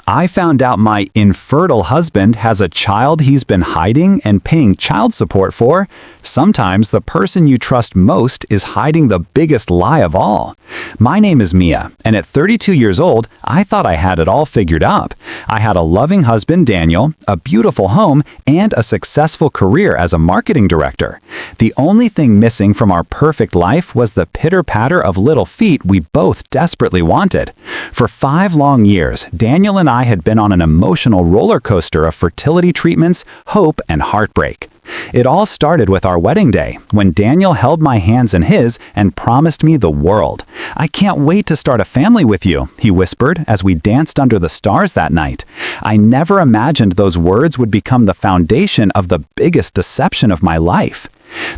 I found out my infertile husband has a child he's been hiding and paying child support for. Sometimes the person you trust most is hiding the biggest lie of all. My name is Mia, and at 32 years old, I thought I had it all figured up. I had a loving husband, Daniel, a beautiful home, and a successful career as a marketing director. The only thing missing from our perfect life was the pitter-patter of little feet we both desperately wanted. For 5 long years, Daniel and I had been on an emotional roller coaster of fertility treatments, hope, and heartbreak. It all started with our wedding day, when Daniel held my hands in his and promised me the world. "I can't wait to start a family with you," he whispered as we danced under the stars that night. I never imagined those words would become the foundation of the biggest deception of my life.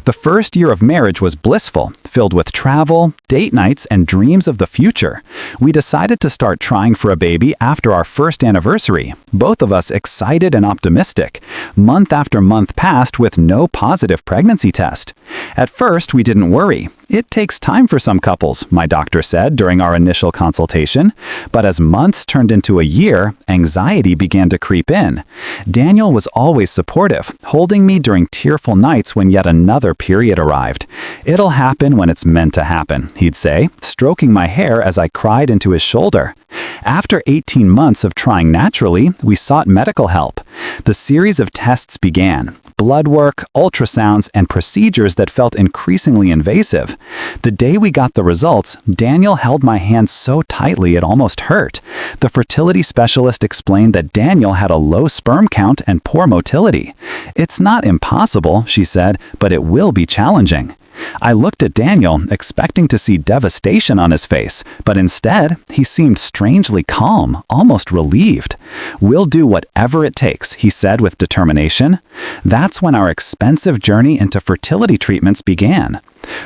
The first year of marriage was blissful, filled with travel, date nights, and dreams of the future. We decided to start trying for a baby after our first anniversary, both of us excited and optimistic. Month after month passed with no positive pregnancy test. At first, we didn't worry. It takes time for some couples, my doctor said during our initial consultation. But as months turned into a year, anxiety began to creep in. Daniel was always supportive, holding me during tearful nights when yet another period arrived. "It'll happen when it's meant to happen," he'd say, stroking my hair as I cried into his shoulder. After 18 months of trying naturally, we sought medical help. The series of tests began. Blood work, ultrasounds, and procedures that felt increasingly invasive. The day we got the results, Daniel held my hand so tightly it almost hurt. The fertility specialist explained that Daniel had a low sperm count and poor motility. "It's not impossible," she said, "but it will be challenging." I looked at Daniel, expecting to see devastation on his face, but instead, he seemed strangely calm, almost relieved. "We'll do whatever it takes," he said with determination. That's when our expensive journey into fertility treatments began.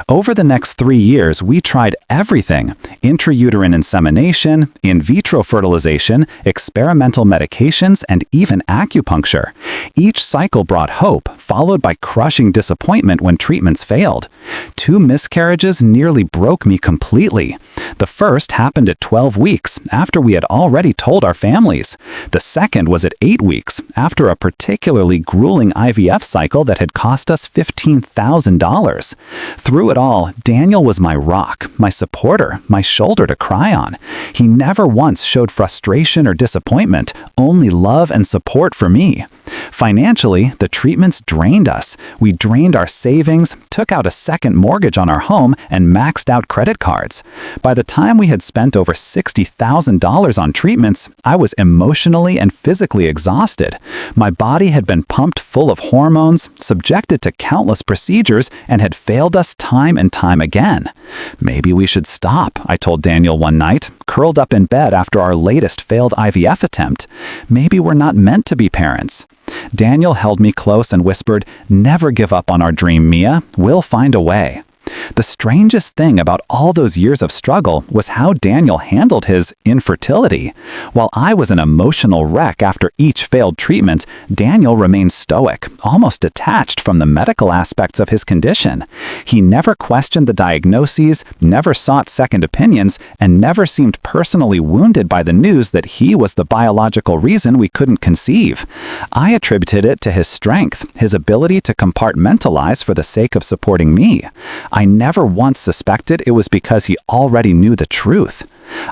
Over the next 3 years, we tried everything: intrauterine insemination, in vitro fertilization, experimental medications, and even acupuncture. Each cycle brought hope, followed by crushing disappointment when treatments failed. 2 miscarriages nearly broke me completely. The first happened at 12 weeks, after we had already told our families. The second was at 8 weeks, after a particularly grueling IVF cycle that had cost us $15,000. Through it all, Daniel was my rock, my supporter, my shoulder to cry on. He never once showed frustration or disappointment, only love and support for me. Financially, the treatments drained us. We drained our savings, took out a second mortgage on our home, and maxed out credit cards. By the time we had spent over $60,000 on treatments, I was emotionally and physically exhausted. My body had been pumped full of hormones, subjected to countless procedures, and had failed us time and time again. "Maybe we should stop," I told Daniel one night, curled up in bed after our latest failed IVF attempt. "Maybe we're not meant to be parents." Daniel held me close and whispered, "Never give up on our dream, Mia. We'll find a way." The strangest thing about all those years of struggle was how Daniel handled his infertility. While I was an emotional wreck after each failed treatment, Daniel remained stoic, almost detached from the medical aspects of his condition. He never questioned the diagnoses, never sought second opinions, and never seemed personally wounded by the news that he was the biological reason we couldn't conceive. I attributed it to his strength, his ability to compartmentalize for the sake of supporting me. I never once suspected it was because he already knew the truth.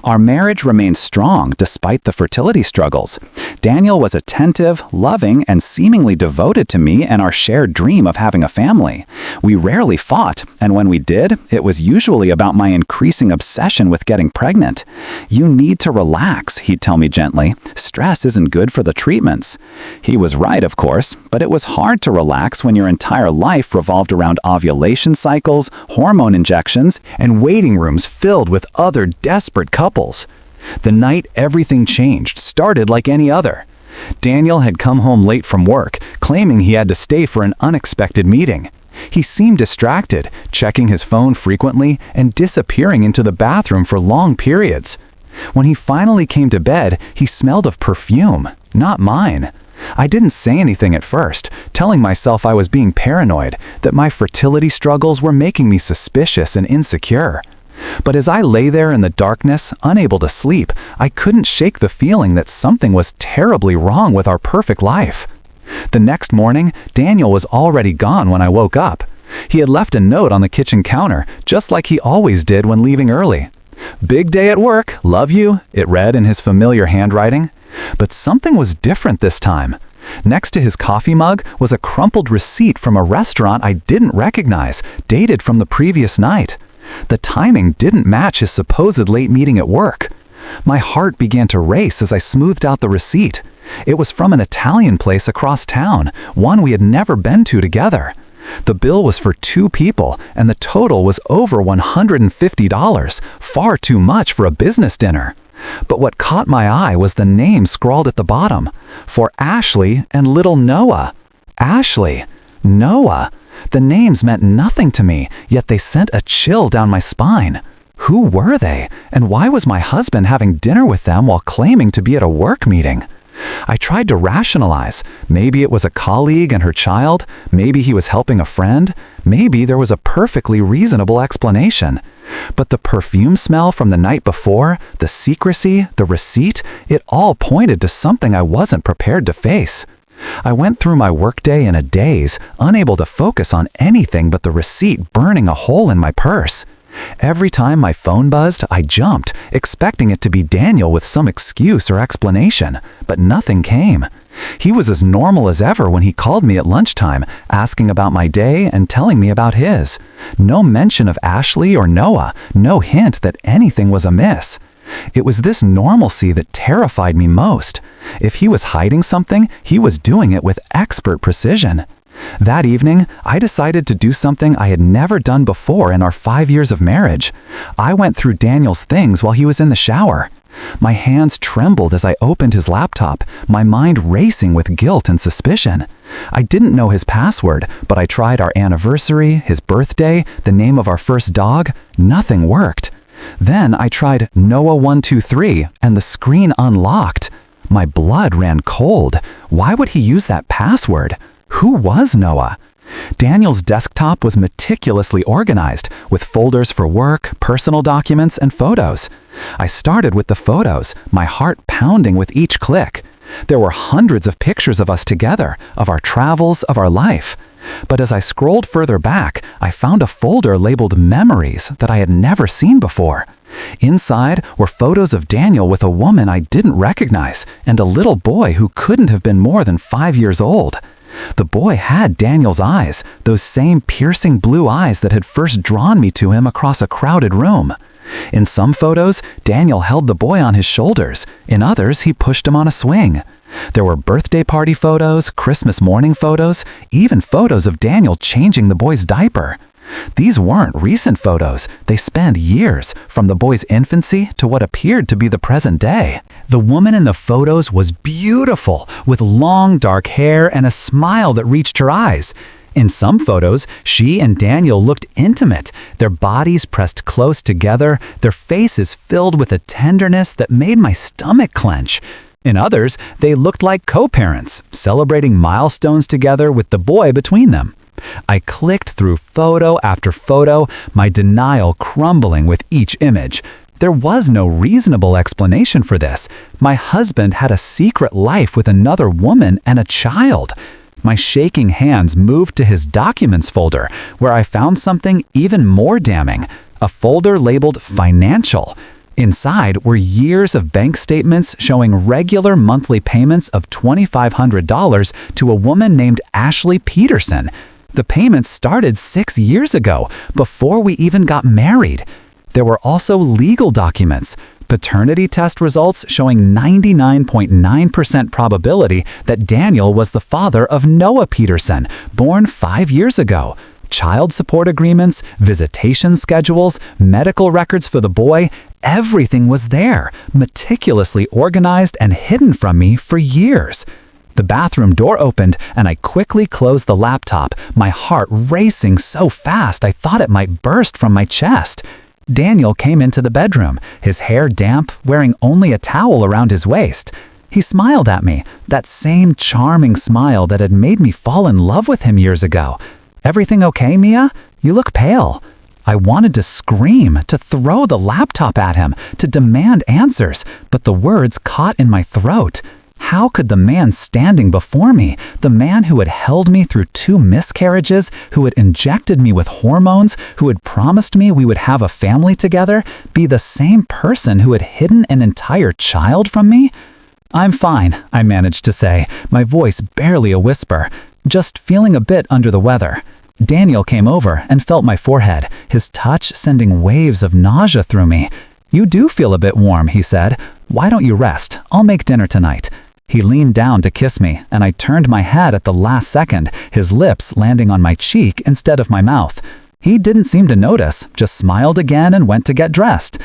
Our marriage remained strong despite the fertility struggles. Daniel was attentive, loving, and seemingly devoted to me and our shared dream of having a family. We rarely fought, and when we did, it was usually about my increasing obsession with getting pregnant. "You need to relax," he'd tell me gently. "Stress isn't good for the treatments." He was right, of course, but it was hard to relax when your entire life revolved around ovulation cycles, hormone injections, and waiting rooms filled with other desperate couples. The night everything changed started like any other. Daniel had come home late from work, claiming he had to stay for an unexpected meeting. He seemed distracted, checking his phone frequently and disappearing into the bathroom for long periods. When he finally came to bed, he smelled of perfume, not mine. I didn't say anything at first, telling myself I was being paranoid, that my fertility struggles were making me suspicious and insecure. But as I lay there in the darkness, unable to sleep, I couldn't shake the feeling that something was terribly wrong with our perfect life. The next morning, Daniel was already gone when I woke up. He had left a note on the kitchen counter, just like he always did when leaving early. "Big day at work, love you," it read in his familiar handwriting. But something was different this time. Next to his coffee mug was a crumpled receipt from a restaurant I didn't recognize, dated from the previous night. The timing didn't match his supposed late meeting at work. My heart began to race as I smoothed out the receipt. It was from an Italian place across town, one we had never been to together. The bill was for 2 people, and the total was over $150, far too much for a business dinner. But what caught my eye was the name scrawled at the bottom, for Ashley and little Noah. Ashley, Noah. The names meant nothing to me, yet they sent a chill down my spine. Who were they, and why was my husband having dinner with them while claiming to be at a work meeting? I tried to rationalize. Maybe it was a colleague and her child. Maybe he was helping a friend. Maybe there was a perfectly reasonable explanation. But the perfume smell from the night before, the secrecy, the receipt, it all pointed to something I wasn't prepared to face. I went through my workday in a daze, unable to focus on anything but the receipt burning a hole in my purse. Every time my phone buzzed, I jumped, expecting it to be Daniel with some excuse or explanation, but nothing came. He was as normal as ever when he called me at lunchtime, asking about my day and telling me about his. No mention of Ashley or Noah, no hint that anything was amiss. It was this normalcy that terrified me most. If he was hiding something, he was doing it with expert precision. That evening, I decided to do something I had never done before in our 5 years of marriage. I went through Daniel's things while he was in the shower. My hands trembled as I opened his laptop, my mind racing with guilt and suspicion. I didn't know his password, but I tried our anniversary, his birthday, the name of our first dog. Nothing worked. Then I tried Noah123, and the screen unlocked. My blood ran cold. Why would he use that password? Who was Noah? Daniel's desktop was meticulously organized, with folders for work, personal documents, and photos. I started with the photos, my heart pounding with each click. There were hundreds of pictures of us together, of our travels, of our life. But as I scrolled further back, I found a folder labeled Memories that I had never seen before. Inside were photos of Daniel with a woman I didn't recognize, and a little boy who couldn't have been more than 5 years old. The boy had Daniel's eyes, those same piercing blue eyes that had first drawn me to him across a crowded room. In some photos, Daniel held the boy on his shoulders. In others, he pushed him on a swing. There were birthday party photos, Christmas morning photos, even photos of Daniel changing the boy's diaper. These weren't recent photos. They spanned years, from the boy's infancy to what appeared to be the present day. The woman in the photos was beautiful, with long dark hair and a smile that reached her eyes. In some photos, she and Daniel looked intimate, their bodies pressed close together, their faces filled with a tenderness that made my stomach clench. In others, they looked like co-parents, celebrating milestones together with the boy between them. I clicked through photo after photo, my denial crumbling with each image. There was no reasonable explanation for this. My husband had a secret life with another woman and a child. My shaking hands moved to his documents folder, where I found something even more damning, a folder labeled Financial. Inside were years of bank statements showing regular monthly payments of $2,500 to a woman named Ashley Peterson. The payments started 6 years ago, before we even got married. There were also legal documents, paternity test results showing 99.9% probability that Daniel was the father of Noah Peterson, born 5 years ago. Child support agreements, visitation schedules, medical records for the boy, everything was there, meticulously organized and hidden from me for years. The bathroom door opened, and I quickly closed the laptop, my heart racing so fast I thought it might burst from my chest. Daniel came into the bedroom, his hair damp, wearing only a towel around his waist. He smiled at me, that same charming smile that had made me fall in love with him years ago. "Everything okay, Mia? You look pale." I wanted to scream, to throw the laptop at him, to demand answers, but the words caught in my throat. How could the man standing before me, the man who had held me through 2 miscarriages, who had injected me with hormones, who had promised me we would have a family together, be the same person who had hidden an entire child from me? "I'm fine," I managed to say, my voice barely a whisper, just feeling a bit under the weather. Daniel came over and felt my forehead, his touch sending waves of nausea through me. "You do feel a bit warm," he said. "Why don't you rest? I'll make dinner tonight." He leaned down to kiss me, and I turned my head at the last second, his lips landing on my cheek instead of my mouth. He didn't seem to notice, just smiled again and went to get dressed.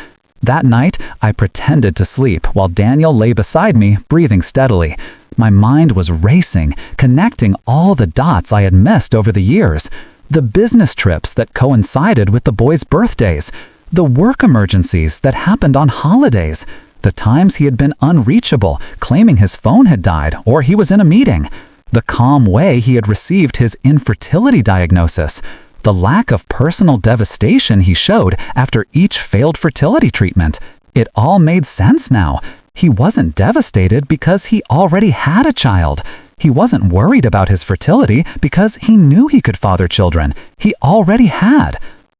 That night, I pretended to sleep while Daniel lay beside me, breathing steadily. My mind was racing, connecting all the dots I had missed over the years. The business trips that coincided with the boys' birthdays. The work emergencies that happened on holidays. The times he had been unreachable, claiming his phone had died or he was in a meeting. The calm way he had received his infertility diagnosis. The lack of personal devastation he showed after each failed fertility treatment. It all made sense now. He wasn't devastated because he already had a child. He wasn't worried about his fertility because he knew he could father children. He already had.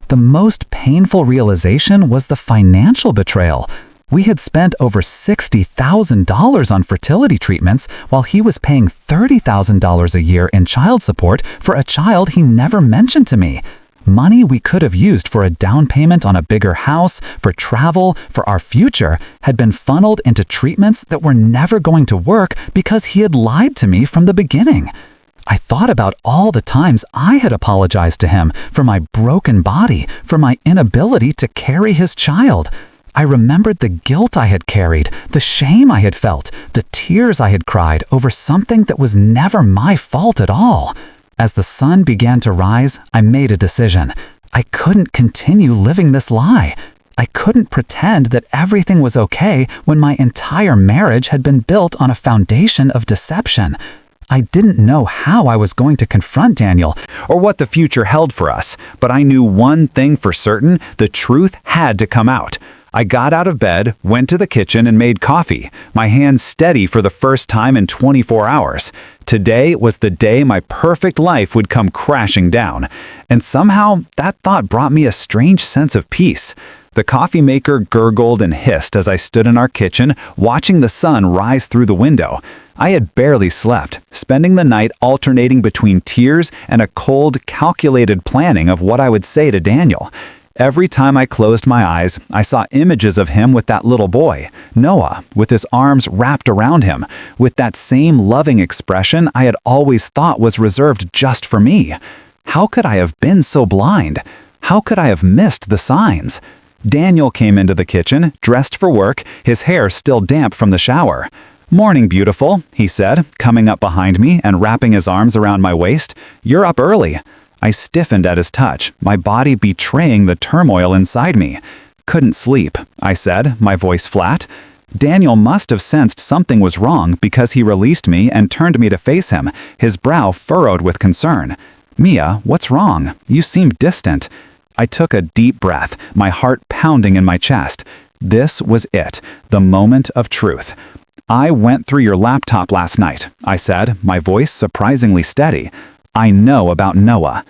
The most painful realization was the financial betrayal. We had spent over $60,000 on fertility treatments while he was paying $30,000 a year in child support for a child he never mentioned to me. Money we could have used for a down payment on a bigger house, for travel, for our future, had been funneled into treatments that were never going to work because he had lied to me from the beginning. I thought about all the times I had apologized to him for my broken body, for my inability to carry his child. I remembered the guilt I had carried, the shame I had felt, the tears I had cried over something that was never my fault at all. As the sun began to rise, I made a decision. I couldn't continue living this lie. I couldn't pretend that everything was okay when my entire marriage had been built on a foundation of deception. I didn't know how I was going to confront Daniel or what the future held for us, but I knew one thing for certain: the truth had to come out. I got out of bed, went to the kitchen and made coffee, my hands steady for the first time in 24 hours. Today was the day my perfect life would come crashing down. And somehow, that thought brought me a strange sense of peace. The coffee maker gurgled and hissed as I stood in our kitchen, watching the sun rise through the window. I had barely slept, spending the night alternating between tears and a cold, calculated planning of what I would say to Daniel. Every time I closed my eyes, I saw images of him with that little boy, Noah, with his arms wrapped around him, with that same loving expression I had always thought was reserved just for me. How could I have been so blind? How could I have missed the signs? Daniel came into the kitchen, dressed for work, his hair still damp from the shower. "Morning, beautiful," he said, coming up behind me and wrapping his arms around my waist. "You're up early." I stiffened at his touch, my body betraying the turmoil inside me. "Couldn't sleep," I said, my voice flat. Daniel must have sensed something was wrong because he released me and turned me to face him, his brow furrowed with concern. "Mia, what's wrong? You seem distant." I took a deep breath, my heart pounding in my chest. This was it, the moment of truth. "I went through your laptop last night," I said, my voice surprisingly steady. "I know about Noah."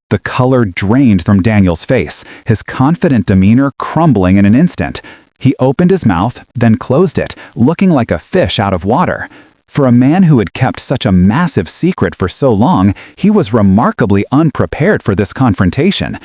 The color drained from Daniel's face, his confident demeanor crumbling in an instant. He opened his mouth, then closed it, looking like a fish out of water. For a man who had kept such a massive secret for so long, he was remarkably unprepared for this confrontation.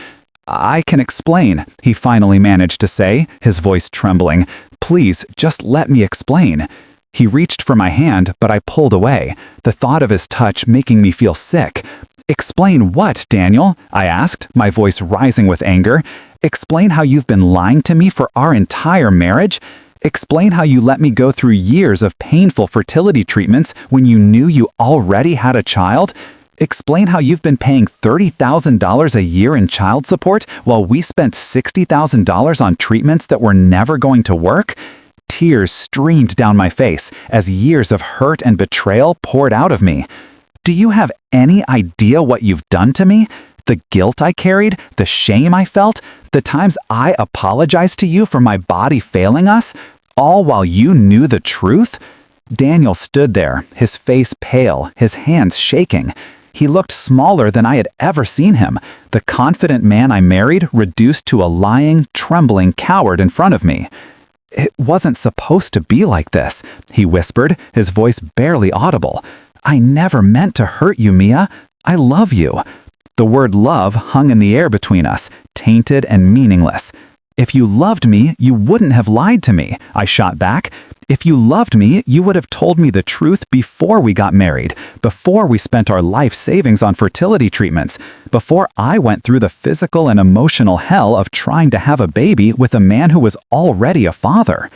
"I can explain," he finally managed to say, his voice trembling. "Please, just let me explain." He reached for my hand, but I pulled away, the thought of his touch making me feel sick. "Explain what, Daniel?" I asked, my voice rising with anger. "Explain how you've been lying to me for our entire marriage? Explain how you let me go through years of painful fertility treatments when you knew you already had a child? Explain how you've been paying $30,000 a year in child support while we spent $60,000 on treatments that were never going to work?" Tears streamed down my face as years of hurt and betrayal poured out of me. "Do you have any idea what you've done to me? The guilt I carried, the shame I felt, the times I apologized to you for my body failing us, all while you knew the truth? Daniel stood there, his face pale, his hands shaking. He looked smaller than I had ever seen him, the confident man I married reduced to a lying, trembling coward in front of me. "It wasn't supposed to be like this," he whispered, his voice barely audible. "I never meant to hurt you, Mia. I love you." The word love hung in the air between us, tainted and meaningless. "If you loved me, you wouldn't have lied to me," I shot back. "If you loved me, you would have told me the truth before we got married, before we spent our life savings on fertility treatments, before I went through the physical and emotional hell of trying to have a baby with a man who was already a father."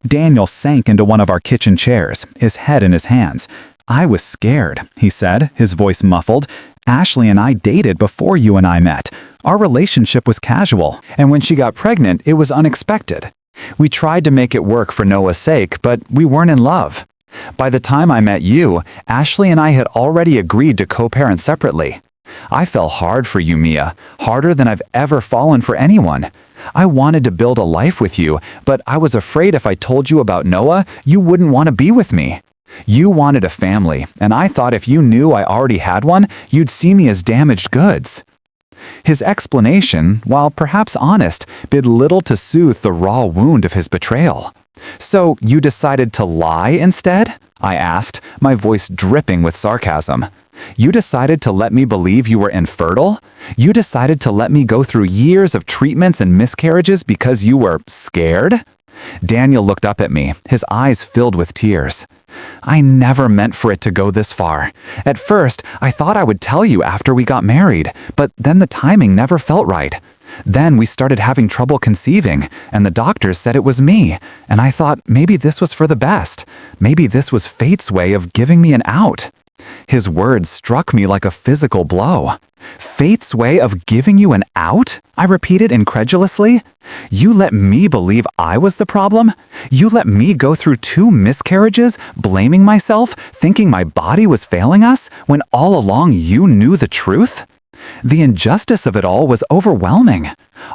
Daniel sank into one of our kitchen chairs, his head in his hands. "I was scared," he said, his voice muffled. "Ashley and I dated before you and I met. Our relationship was casual, and when she got pregnant, it was unexpected. We tried to make it work for Noah's sake, but we weren't in love. By the time I met you, Ashley and I had already agreed to co-parent separately. I fell hard for you, Mia, harder than I've ever fallen for anyone. I wanted to build a life with you, but I was afraid if I told you about Noah, you wouldn't want to be with me. You wanted a family, and I thought if you knew I already had one, you'd see me as damaged goods." His explanation, while perhaps honest, did little to soothe the raw wound of his betrayal. "So you decided to lie instead?" I asked, my voice dripping with sarcasm. "You decided to let me believe you were infertile? You decided to let me go through years of treatments and miscarriages because you were scared?" Daniel looked up at me, his eyes filled with tears. "I never meant for it to go this far. At first, I thought I would tell you after we got married, but then the timing never felt right. Then we started having trouble conceiving, and the doctors said it was me, and I thought maybe this was for the best. Maybe this was fate's way of giving me an out." His words struck me like a physical blow. "Fate's way of giving you an out?" I repeated incredulously. "You let me believe I was the problem? You let me go through 2 miscarriages, blaming myself, thinking my body was failing us, when all along you knew the truth?" The injustice of it all was overwhelming.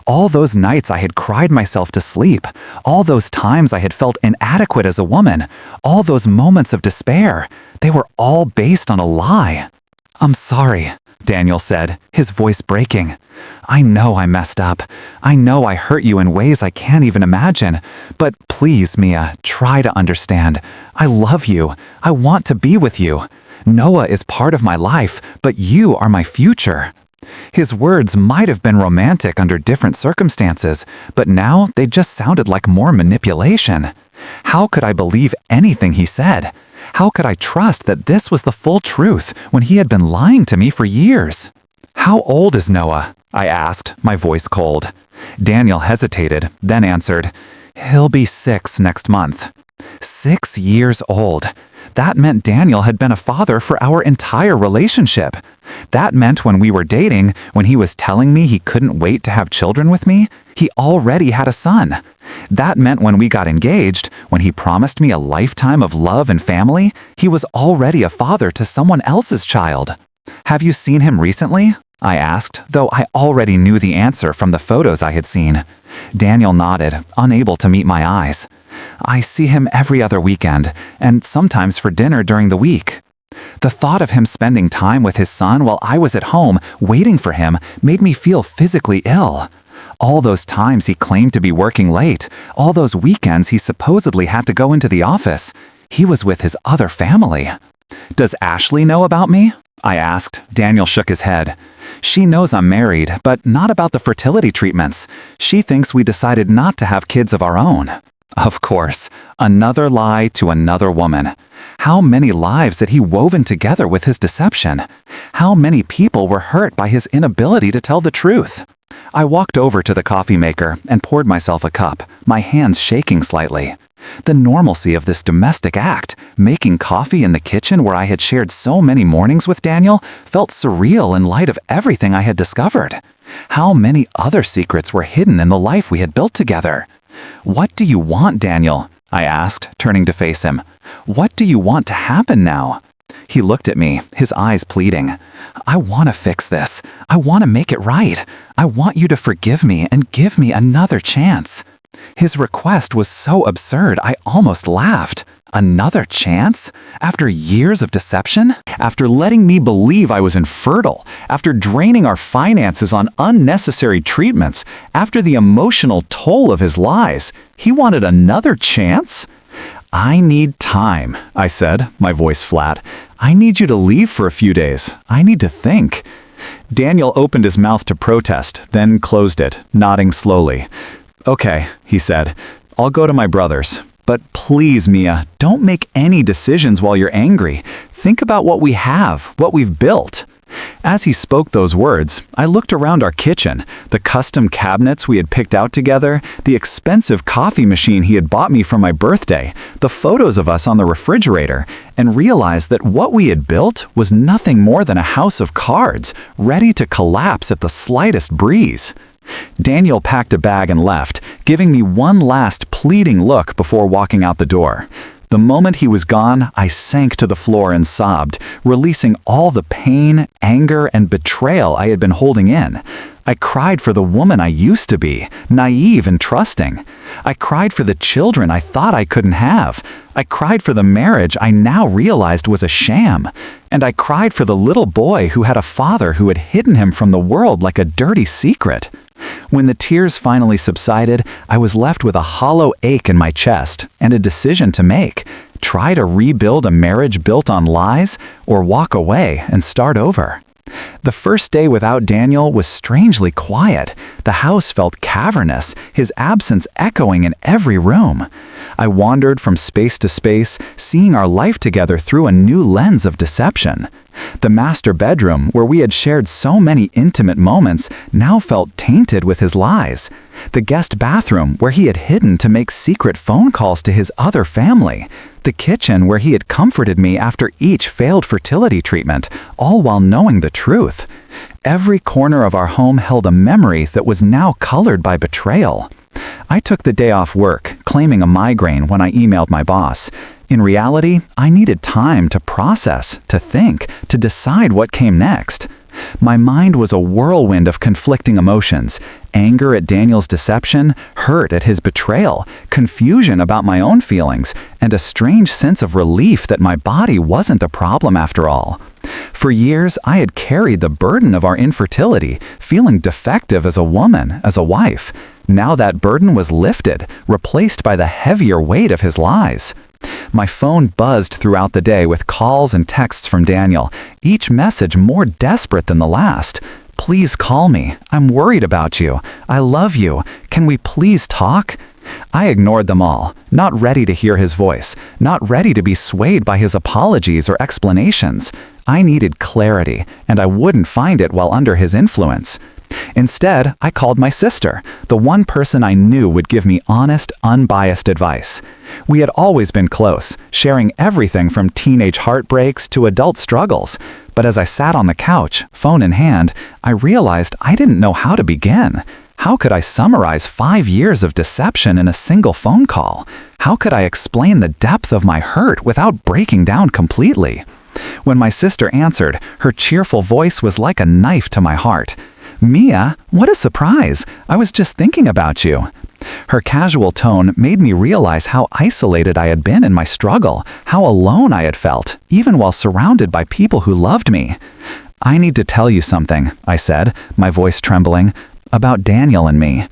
All those nights I had cried myself to sleep, all those times I had felt inadequate as a woman, all those moments of despair, they were all based on a lie. "I'm sorry," Daniel said, his voice breaking. "I know I messed up. I know I hurt you in ways I can't even imagine. But please, Mia, try to understand. I love you. I want to be with you. Noah is part of my life, but you are my future." His words might have been romantic under different circumstances, but now they just sounded like more manipulation. How could I believe anything he said? How could I trust that this was the full truth when he had been lying to me for years? "How old is Noah?" I asked, my voice cold. Daniel hesitated, then answered, "He'll be 6 next month." 6 years old. That meant Daniel had been a father for our entire relationship. That meant when we were dating, when he was telling me he couldn't wait to have children with me, he already had a son. That meant when we got engaged, when he promised me a lifetime of love and family, he was already a father to someone else's child. "Have you seen him recently?" I asked, though I already knew the answer from the photos I had seen. Daniel nodded, unable to meet my eyes. "I see him every other weekend, and sometimes for dinner during the week." The thought of him spending time with his son while I was at home, waiting for him, made me feel physically ill. All those times he claimed to be working late, all those weekends he supposedly had to go into the office, he was with his other family. "Does Ashley know about me?" I asked. Daniel shook his head. "She knows I'm married, but not about the fertility treatments. She thinks we decided not to have kids of our own." Of course, another lie to another woman. How many lives had he woven together with his deception? How many people were hurt by his inability to tell the truth? I walked over to the coffee maker and poured myself a cup, my hands shaking slightly. The normalcy of this domestic act, making coffee in the kitchen where I had shared so many mornings with Daniel, felt surreal in light of everything I had discovered. How many other secrets were hidden in the life we had built together? "What do you want, Daniel?" I asked, turning to face him. "What do you want to happen now?" He looked at me, his eyes pleading. "I want to fix this. I want to make it right. I want you to forgive me and give me another chance." His request was so absurd, I almost laughed. Another chance? After years of deception? After letting me believe I was infertile? After draining our finances on unnecessary treatments? After the emotional toll of his lies? He wanted another chance? "I need time," I said, my voice flat. "I need you to leave for a few days. I need to think." Daniel opened his mouth to protest, then closed it, nodding slowly. "Okay," he said, "I'll go to my brother's. But please, Mia, don't make any decisions while you're angry. Think about what we have, what we've built." As he spoke those words, I looked around our kitchen, the custom cabinets we had picked out together, the expensive coffee machine he had bought me for my birthday, the photos of us on the refrigerator, and realized that what we had built was nothing more than a house of cards, ready to collapse at the slightest breeze. Daniel packed a bag and left, giving me one last pleading look before walking out the door. The moment he was gone, I sank to the floor and sobbed, releasing all the pain, anger, and betrayal I had been holding in. I cried for the woman I used to be, naive and trusting. I cried for the children I thought I couldn't have. I cried for the marriage I now realized was a sham. And I cried for the little boy who had a father who had hidden him from the world like a dirty secret. When the tears finally subsided, I was left with a hollow ache in my chest and a decision to make: try to rebuild a marriage built on lies, or walk away and start over. The first day without Daniel was strangely quiet. The house felt cavernous, his absence echoing in every room. I wandered from space to space, seeing our life together through a new lens of deception. The master bedroom, where we had shared so many intimate moments, now felt tainted with his lies. The guest bathroom, where he had hidden to make secret phone calls to his other family. The kitchen, where he had comforted me after each failed fertility treatment, all while knowing the truth. Every corner of our home held a memory that was now colored by betrayal. I took the day off work, claiming a migraine when I emailed my boss. In reality, I needed time to process, to think, to decide what came next. My mind was a whirlwind of conflicting emotions: anger at Daniel's deception, hurt at his betrayal, confusion about my own feelings, and a strange sense of relief that my body wasn't the problem after all. For years, I had carried the burden of our infertility, feeling defective as a woman, as a wife. Now that burden was lifted, replaced by the heavier weight of his lies. My phone buzzed throughout the day with calls and texts from Daniel, each message more desperate than the last. "Please call me. I'm worried about you. I love you. Can we please talk?" I ignored them all, not ready to hear his voice, not ready to be swayed by his apologies or explanations. I needed clarity, and I wouldn't find it while under his influence. Instead, I called my sister, the one person I knew would give me honest, unbiased advice. We had always been close, sharing everything from teenage heartbreaks to adult struggles. But as I sat on the couch, phone in hand, I realized I didn't know how to begin. How could I summarize 5 years of deception in a single phone call? How could I explain the depth of my hurt without breaking down completely? When my sister answered, her cheerful voice was like a knife to my heart. "Mia, what a surprise! I was just thinking about you." Her casual tone made me realize how isolated I had been in my struggle, how alone I had felt, even while surrounded by people who loved me. "I need to tell you something," I said, my voice trembling, "about Daniel and me."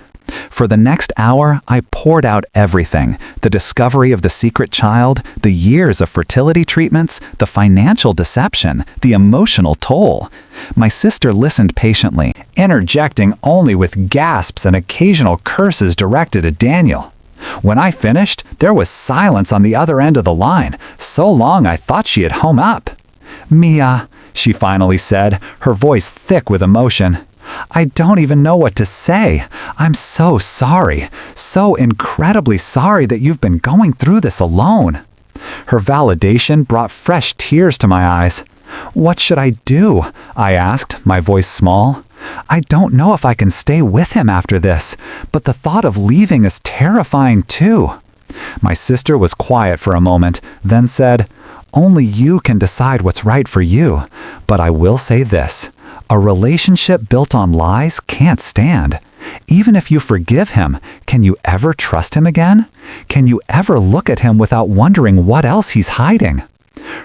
For the next hour, I poured out everything: the discovery of the secret child, the years of fertility treatments, the financial deception, the emotional toll. My sister listened patiently, interjecting only with gasps and occasional curses directed at Daniel. When I finished, there was silence on the other end of the line, so long I thought she had hung up. "Mia," she finally said, her voice thick with emotion, "I don't even know what to say. I'm so sorry, so incredibly sorry that you've been going through this alone." Her validation brought fresh tears to my eyes. "What should I do?" I asked, my voice small. "I don't know if I can stay with him after this, but the thought of leaving is terrifying too." My sister was quiet for a moment, then said, Only you can decide what's right for you. But I will say this, a relationship built on lies can't stand. Even if you forgive him, can you ever trust him again? Can you ever look at him without wondering what else he's hiding?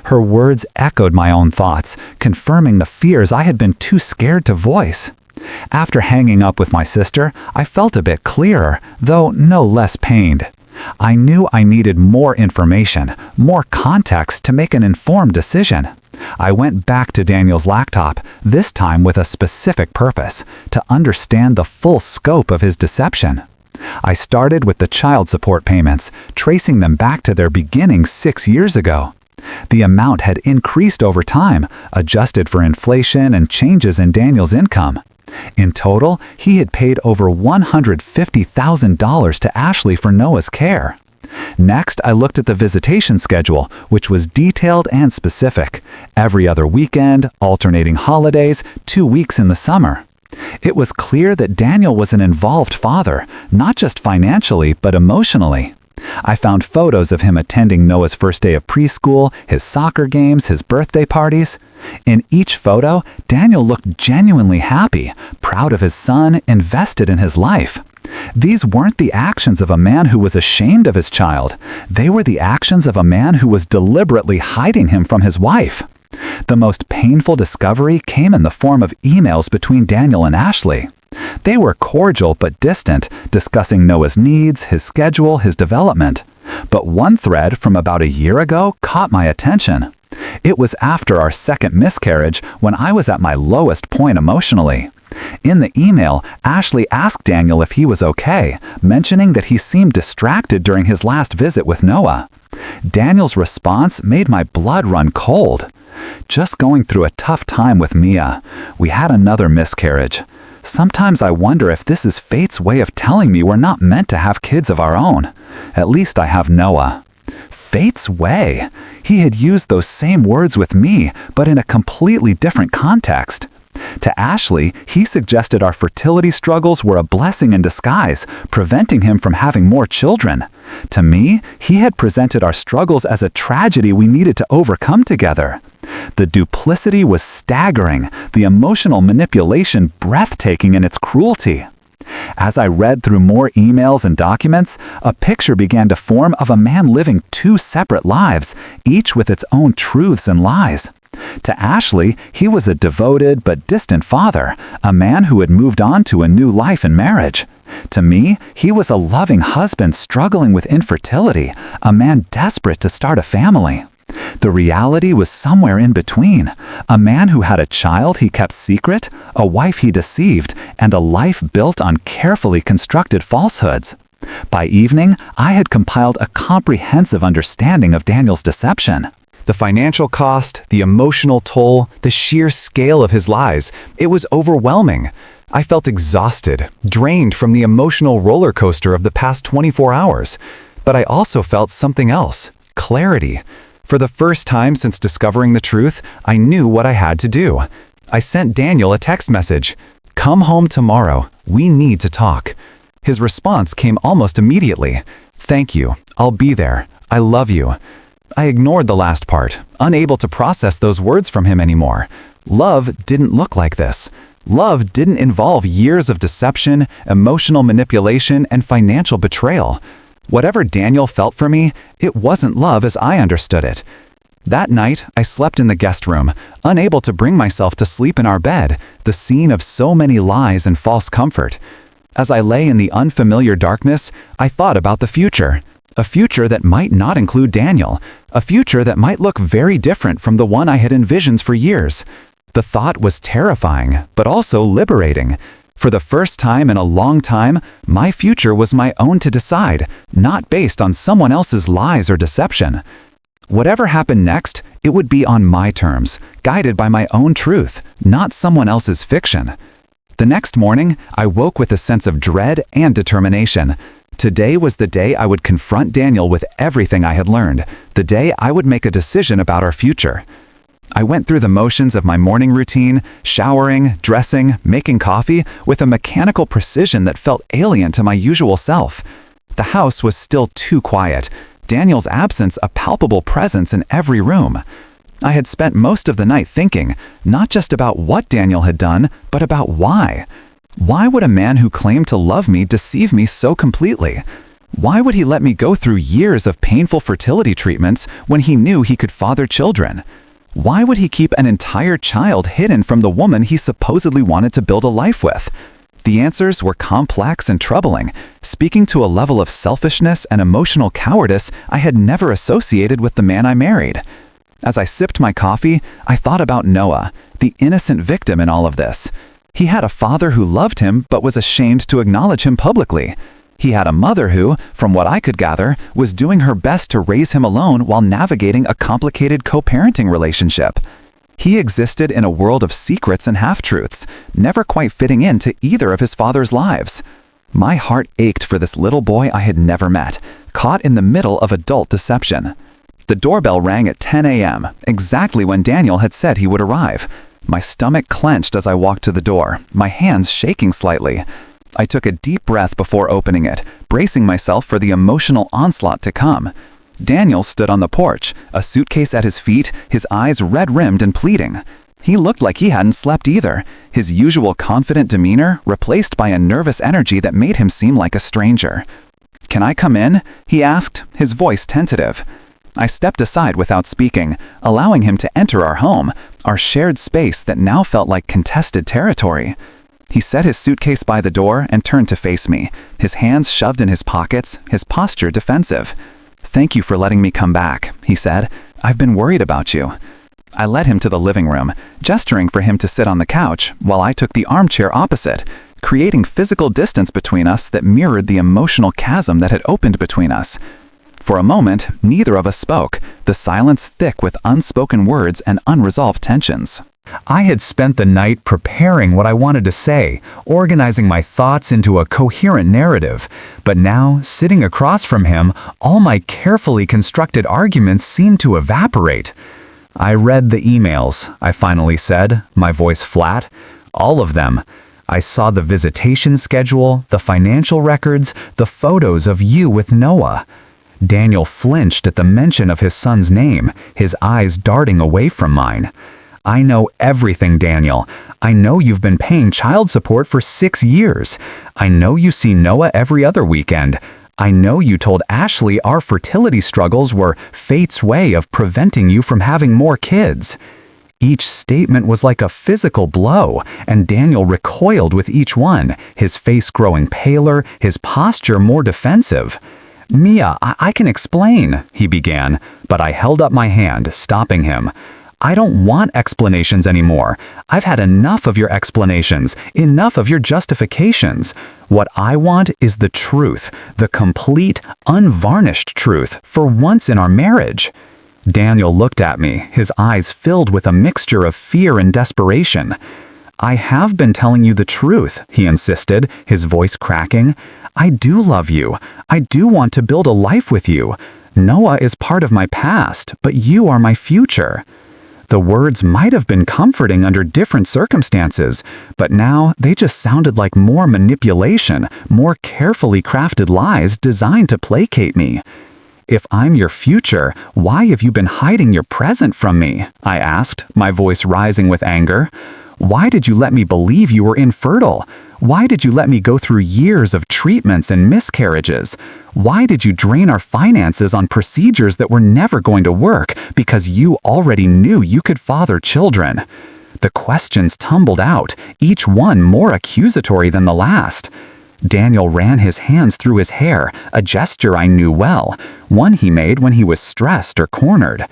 Her words echoed my own thoughts, confirming the fears I had been too scared to voice. After hanging up with my sister, I felt a bit clearer, though no less pained. I knew I needed more information, more context to make an informed decision. I went back to Daniel's laptop, this time with a specific purpose, to understand the full scope of his deception. I started with the child support payments, tracing them back to their beginning 6 years ago. The amount had increased over time, adjusted for inflation and changes in Daniel's income. In total, he had paid over $150,000 to Ashley for Noah's care. Next, I looked at the visitation schedule, which was detailed and specific. Every other weekend, alternating holidays, 2 weeks in the summer. It was clear that Daniel was an involved father, not just financially, but emotionally. I found photos of him attending Noah's first day of preschool, his soccer games, his birthday parties. In each photo, Daniel looked genuinely happy, proud of his son, invested in his life. These weren't the actions of a man who was ashamed of his child. They were the actions of a man who was deliberately hiding him from his wife. The most painful discovery came in the form of emails between Daniel and Ashley. They were cordial but distant, discussing Noah's needs, his schedule, his development. But one thread from about a year ago caught my attention. It was after our second miscarriage, when I was at my lowest point emotionally. In the email, Ashley asked Daniel if he was okay, mentioning that he seemed distracted during his last visit with Noah. Daniel's response made my blood run cold. Just going through a tough time with Mia. We had another miscarriage. Sometimes I wonder if this is fate's way of telling me we're not meant to have kids of our own. At least I have Noah. Fate's way. He had used those same words with me, but in a completely different context. To Ashley, he suggested our fertility struggles were a blessing in disguise, preventing him from having more children. To me, he had presented our struggles as a tragedy we needed to overcome together. The duplicity was staggering, the emotional manipulation breathtaking in its cruelty. As I read through more emails and documents, a picture began to form of a man living 2 separate lives, each with its own truths and lies. To Ashley, he was a devoted but distant father, a man who had moved on to a new life in marriage. To me, he was a loving husband struggling with infertility, a man desperate to start a family. The reality was somewhere in between, a man who had a child he kept secret, a wife he deceived, and a life built on carefully constructed falsehoods. By evening, I had compiled a comprehensive understanding of Daniel's deception. The financial cost, the emotional toll, the sheer scale of his lies, it was overwhelming. I felt exhausted, drained from the emotional roller coaster of the past 24 hours. But I also felt something else, clarity. For the first time since discovering the truth, I knew what I had to do. I sent Daniel a text message. "Come home tomorrow. We need to talk." His response came almost immediately. "Thank you. I'll be there. I love you." I ignored the last part, unable to process those words from him anymore. Love didn't look like this. Love didn't involve years of deception, emotional manipulation, and financial betrayal. Whatever Daniel felt for me, it wasn't love as I understood it. That night, I slept in the guest room, unable to bring myself to sleep in our bed, the scene of so many lies and false comfort. As I lay in the unfamiliar darkness, I thought about the future. A future that might not include Daniel. A future that might look very different from the one I had envisioned for years. The thought was terrifying, but also liberating. For the first time in a long time, my future was my own to decide, not based on someone else's lies or deception. Whatever happened next, it would be on my terms, guided by my own truth, not someone else's fiction. The next morning, I woke with a sense of dread and determination. Today was the day I would confront Daniel with everything I had learned, the day I would make a decision about our future. I went through the motions of my morning routine, showering, dressing, making coffee, with a mechanical precision that felt alien to my usual self. The house was still too quiet. Daniel's absence a palpable presence in every room. I had spent most of the night thinking, not just about what Daniel had done, but about why. Why would a man who claimed to love me deceive me so completely? Why would he let me go through years of painful fertility treatments when he knew he could father children? Why would he keep an entire child hidden from the woman he supposedly wanted to build a life with? The answers were complex and troubling, speaking to a level of selfishness and emotional cowardice I had never associated with the man I married. As I sipped my coffee, I thought about Noah, the innocent victim in all of this. He had a father who loved him but was ashamed to acknowledge him publicly. He had a mother who, from what I could gather, was doing her best to raise him alone while navigating a complicated co-parenting relationship. He existed in a world of secrets and half-truths, never quite fitting into either of his father's lives. My heart ached for this little boy I had never met, caught in the middle of adult deception. The doorbell rang at 10 a.m., exactly when Daniel had said he would arrive. My stomach clenched as I walked to the door, my hands shaking slightly. I took a deep breath before opening it, bracing myself for the emotional onslaught to come. Daniel stood on the porch, a suitcase at his feet, his eyes red-rimmed and pleading. He looked like he hadn't slept either, his usual confident demeanor replaced by a nervous energy that made him seem like a stranger. "Can I come in?" he asked, his voice tentative. I stepped aside without speaking, allowing him to enter our home, our shared space that now felt like contested territory. He set his suitcase by the door and turned to face me, his hands shoved in his pockets, his posture defensive. "Thank you for letting me come back," he said. "I've been worried about you." I led him to the living room, gesturing for him to sit on the couch while I took the armchair opposite, creating physical distance between us that mirrored the emotional chasm that had opened between us. For a moment, neither of us spoke, the silence thick with unspoken words and unresolved tensions. I had spent the night preparing what I wanted to say, organizing my thoughts into a coherent narrative, but now, sitting across from him, all my carefully constructed arguments seemed to evaporate. "I read the emails," I finally said, my voice flat. "All of them. I saw the visitation schedule, the financial records, the photos of you with Noah." Daniel flinched at the mention of his son's name, his eyes darting away from mine. "I know everything, Daniel. I know you've been paying child support for 6 years. I know you see Noah every other weekend. I know you told Ashley our fertility struggles were fate's way of preventing you from having more kids." Each statement was like a physical blow, and Daniel recoiled with each one, his face growing paler, his posture more defensive. "Mia, I can explain," he began, but I held up my hand, stopping him. "I don't want explanations anymore. I've had enough of your explanations, enough of your justifications. What I want is the truth, the complete, unvarnished truth, for once in our marriage." Daniel looked at me, his eyes filled with a mixture of fear and desperation. "I have been telling you the truth," he insisted, his voice cracking. "I do love you. I do want to build a life with you. Noah is part of my past, but you are my future." The words might have been comforting under different circumstances, but now they just sounded like more manipulation, more carefully crafted lies designed to placate me. "If I'm your future, why have you been hiding your present from me?" I asked, my voice rising with anger. "Why did you let me believe you were infertile? Why did you let me go through years of treatments and miscarriages? Why did you drain our finances on procedures that were never going to work because you already knew you could father children?" The questions tumbled out, each one more accusatory than the last. Daniel ran his hands through his hair, a gesture I knew well, one he made when he was stressed or cornered.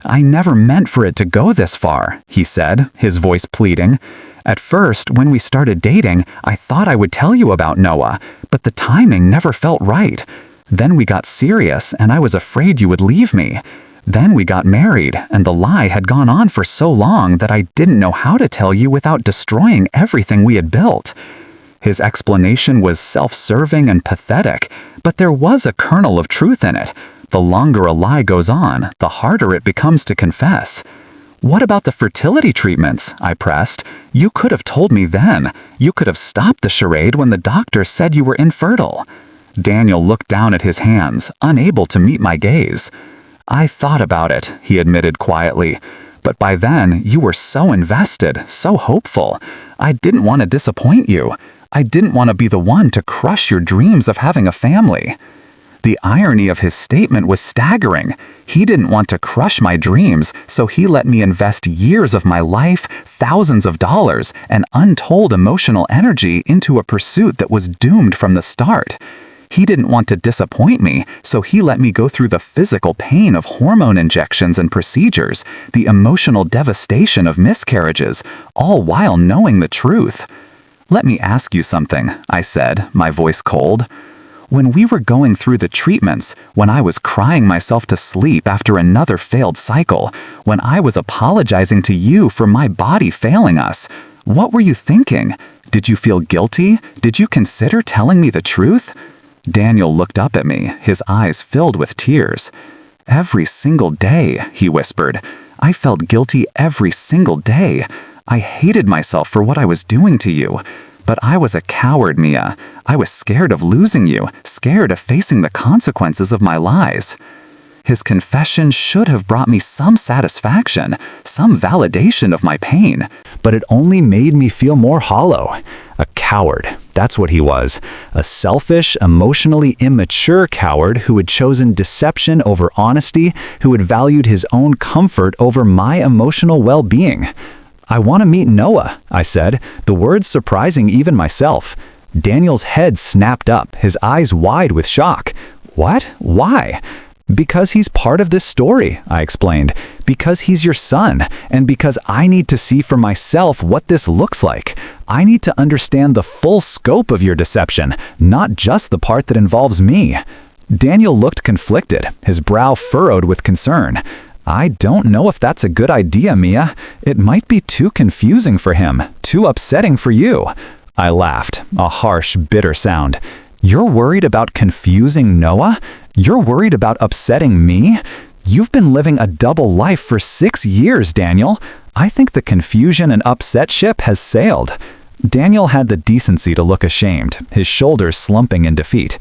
"I never meant for it to go this far," he said, his voice pleading. "At first, when we started dating, I thought I would tell you about Noah, but the timing never felt right. Then we got serious, and I was afraid you would leave me. Then we got married, and the lie had gone on for so long that I didn't know how to tell you without destroying everything we had built." His explanation was self-serving and pathetic, but there was a kernel of truth in it. The longer a lie goes on, the harder it becomes to confess. "What about the fertility treatments?" I pressed. "You could have told me then. You could have stopped the charade when the doctor said you were infertile." Daniel looked down at his hands, unable to meet my gaze. "I thought about it," he admitted quietly. "But by then, you were so invested, so hopeful. I didn't want to disappoint you. I didn't want to be the one to crush your dreams of having a family." The irony of his statement was staggering. He didn't want to crush my dreams, so he let me invest years of my life, thousands of dollars, and untold emotional energy into a pursuit that was doomed from the start. He didn't want to disappoint me, so he let me go through the physical pain of hormone injections and procedures, the emotional devastation of miscarriages, all while knowing the truth. "Let me ask you something," I said, my voice cold. "When we were going through the treatments, when I was crying myself to sleep after another failed cycle, when I was apologizing to you for my body failing us, what were you thinking? Did you feel guilty? Did you consider telling me the truth?" Daniel looked up at me, his eyes filled with tears. "Every single day," he whispered. "I felt guilty every single day. I hated myself for what I was doing to you. But I was a coward, Mia. I was scared of losing you, scared of facing the consequences of my lies." His confession should have brought me some satisfaction, some validation of my pain, but it only made me feel more hollow. A coward, that's what he was. A selfish, emotionally immature coward who had chosen deception over honesty, who had valued his own comfort over my emotional well-being. "I want to meet Noah," I said, the words surprising even myself. Daniel's head snapped up, his eyes wide with shock. "What? Why?" "Because he's part of this story," I explained. "Because he's your son, and because I need to see for myself what this looks like. I need to understand the full scope of your deception, not just the part that involves me." Daniel looked conflicted, his brow furrowed with concern. "I don't know if that's a good idea, Mia. It might be too confusing for him, too upsetting for you." I laughed, a harsh, bitter sound. "You're worried about confusing Noah? You're worried about upsetting me? You've been living a double life for 6 years, Daniel. I think the confusion and upset ship has sailed." Daniel had the decency to look ashamed, his shoulders slumping in defeat.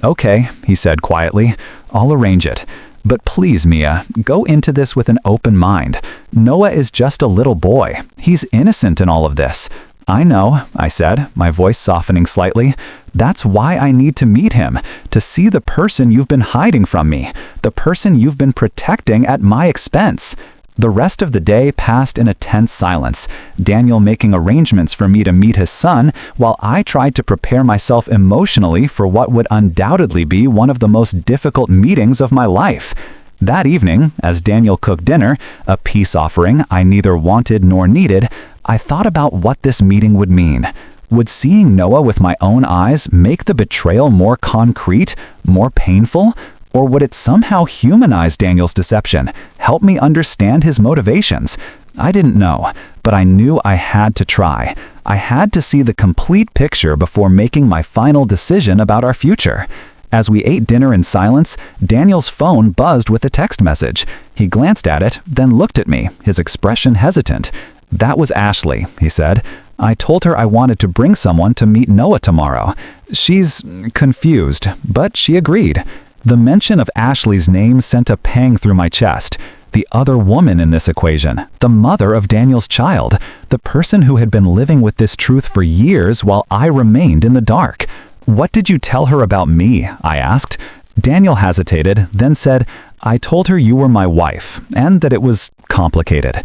"Okay," he said quietly, "I'll arrange it. But please, Mia, go into this with an open mind. Noah is just a little boy. He's innocent in all of this." "I know," I said, my voice softening slightly. "That's why I need to meet him, to see the person you've been hiding from me, the person you've been protecting at my expense." The rest of the day passed in a tense silence, Daniel making arrangements for me to meet his son, while I tried to prepare myself emotionally for what would undoubtedly be one of the most difficult meetings of my life. That evening, as Daniel cooked dinner, a peace offering I neither wanted nor needed, I thought about what this meeting would mean. Would seeing Noah with my own eyes make the betrayal more concrete, more painful? Or would it somehow humanize Daniel's deception, help me understand his motivations? I didn't know, but I knew I had to try. I had to see the complete picture before making my final decision about our future. As we ate dinner in silence, Daniel's phone buzzed with a text message. He glanced at it, then looked at me, his expression hesitant. "That was Ashley," he said. "I told her I wanted to bring someone to meet Noah tomorrow. She's confused, but she agreed." The mention of Ashley's name sent a pang through my chest. The other woman in this equation, the mother of Daniel's child, the person who had been living with this truth for years while I remained in the dark. "What did you tell her about me?" I asked. Daniel hesitated, then said, "I told her you were my wife, and that it was complicated."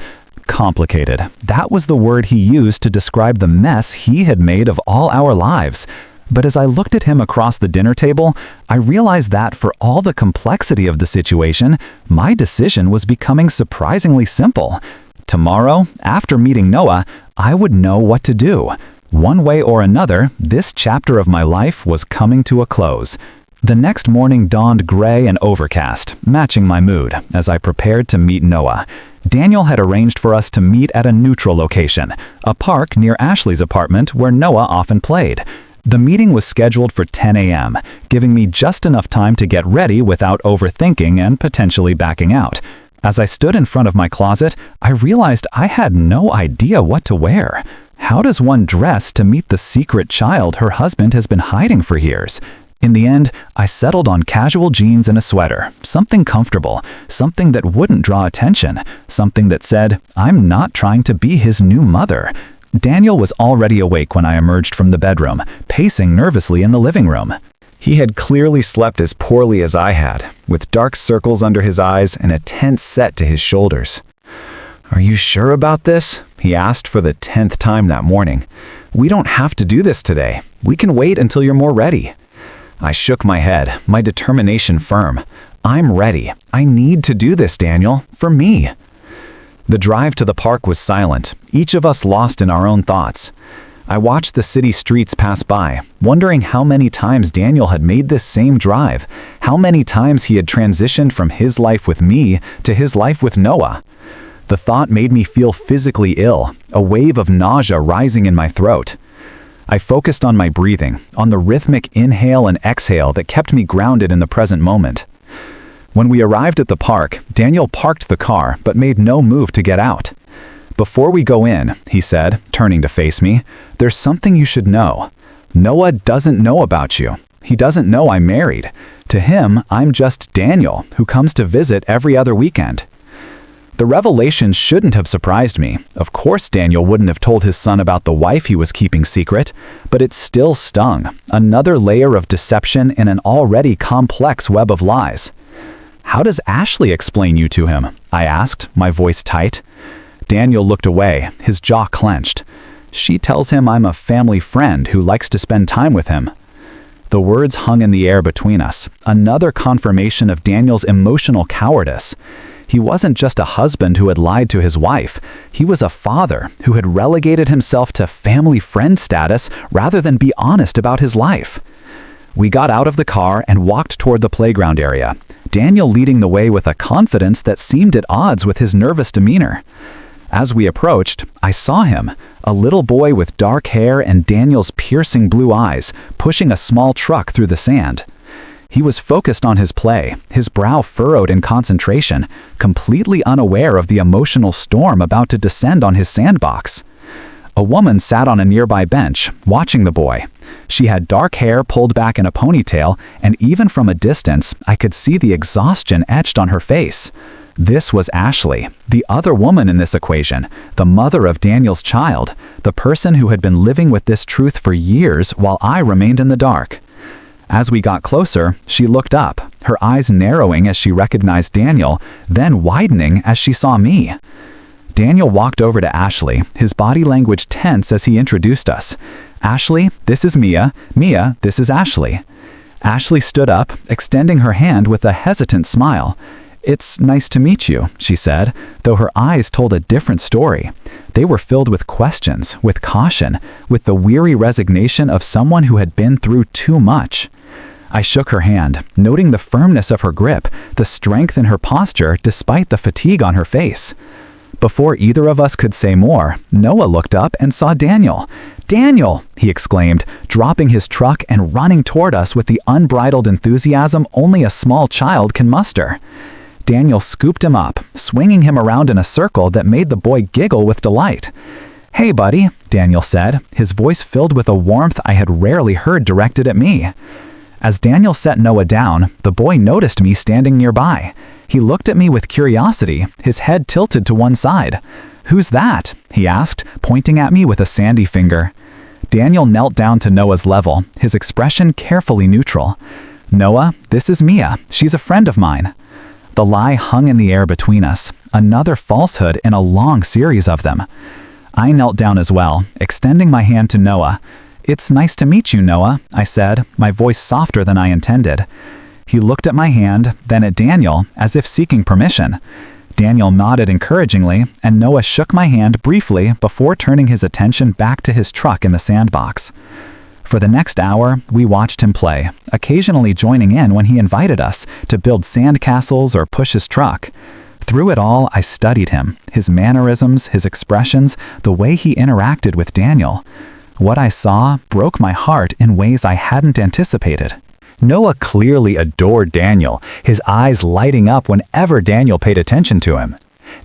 Complicated. That was the word he used to describe the mess he had made of all our lives. But as I looked at him across the dinner table, I realized that for all the complexity of the situation, my decision was becoming surprisingly simple. Tomorrow, after meeting Noah, I would know what to do. One way or another, this chapter of my life was coming to a close. The next morning dawned gray and overcast, matching my mood, as I prepared to meet Noah. Daniel had arranged for us to meet at a neutral location, a park near Ashley's apartment where Noah often played. The meeting was scheduled for 10 a.m., giving me just enough time to get ready without overthinking and potentially backing out. As I stood in front of my closet, I realized I had no idea what to wear. How does one dress to meet the secret child her husband has been hiding for years? In the end, I settled on casual jeans and a sweater, something comfortable, something that wouldn't draw attention, something that said, I'm not trying to be his new mother. Daniel was already awake when I emerged from the bedroom, pacing nervously in the living room. He had clearly slept as poorly as I had, with dark circles under his eyes and a tense set to his shoulders. "Are you sure about this?" he asked for the 10th time that morning. "We don't have to do this today. We can wait until you're more ready." I shook my head, my determination firm. "I'm ready. I need to do this, Daniel, for me." The drive to the park was silent, each of us lost in our own thoughts. I watched the city streets pass by, wondering how many times Daniel had made this same drive, how many times he had transitioned from his life with me to his life with Noah. The thought made me feel physically ill, a wave of nausea rising in my throat. I focused on my breathing, on the rhythmic inhale and exhale that kept me grounded in the present moment. When we arrived at the park, Daniel parked the car but made no move to get out. "Before we go in," he said, turning to face me, "there's something you should know. Noah doesn't know about you. He doesn't know I'm married. To him, I'm just Daniel, who comes to visit every other weekend." The revelation shouldn't have surprised me. Of course Daniel wouldn't have told his son about the wife he was keeping secret, but it still stung, another layer of deception in an already complex web of lies. "How does Ashley explain you to him?" I asked, my voice tight. Daniel looked away, his jaw clenched. "She tells him I'm a family friend who likes to spend time with him." The words hung in the air between us, another confirmation of Daniel's emotional cowardice. He wasn't just a husband who had lied to his wife. He was a father who had relegated himself to family friend status rather than be honest about his life. We got out of the car and walked toward the playground area, Daniel leading the way with a confidence that seemed at odds with his nervous demeanor. As we approached, I saw him, a little boy with dark hair and Daniel's piercing blue eyes, pushing a small truck through the sand. He was focused on his play, his brow furrowed in concentration, completely unaware of the emotional storm about to descend on his sandbox. A woman sat on a nearby bench, watching the boy. She had dark hair pulled back in a ponytail, and even from a distance, I could see the exhaustion etched on her face. This was Ashley, the other woman in this equation, the mother of Daniel's child, the person who had been living with this truth for years while I remained in the dark. As we got closer, she looked up, her eyes narrowing as she recognized Daniel, then widening as she saw me. Daniel walked over to Ashley, his body language tense as he introduced us. "Ashley, this is Mia. Mia, this is Ashley." Ashley stood up, extending her hand with a hesitant smile. "It's nice to meet you," she said, though her eyes told a different story. They were filled with questions, with caution, with the weary resignation of someone who had been through too much. I shook her hand, noting the firmness of her grip, the strength in her posture despite the fatigue on her face. Before either of us could say more, Noah looked up and saw Daniel. "Daniel!" he exclaimed, dropping his truck and running toward us with the unbridled enthusiasm only a small child can muster. Daniel scooped him up, swinging him around in a circle that made the boy giggle with delight. "Hey, buddy," Daniel said, his voice filled with a warmth I had rarely heard directed at me. As Daniel set Noah down, the boy noticed me standing nearby. He looked at me with curiosity, his head tilted to one side. "Who's that?" he asked, pointing at me with a sandy finger. Daniel knelt down to Noah's level, his expression carefully neutral. "Noah, this is Mia. She's a friend of mine." The lie hung in the air between us, another falsehood in a long series of them. I knelt down as well, extending my hand to Noah. "It's nice to meet you, Noah," I said, my voice softer than I intended. He looked at my hand, then at Daniel, as if seeking permission. Daniel nodded encouragingly, and Noah shook my hand briefly before turning his attention back to his truck in the sandbox. For the next hour, we watched him play, occasionally joining in when he invited us to build sandcastles or push his truck. Through it all, I studied him, his mannerisms, his expressions, the way he interacted with Daniel. What I saw broke my heart in ways I hadn't anticipated. Noah clearly adored Daniel, his eyes lighting up whenever Daniel paid attention to him.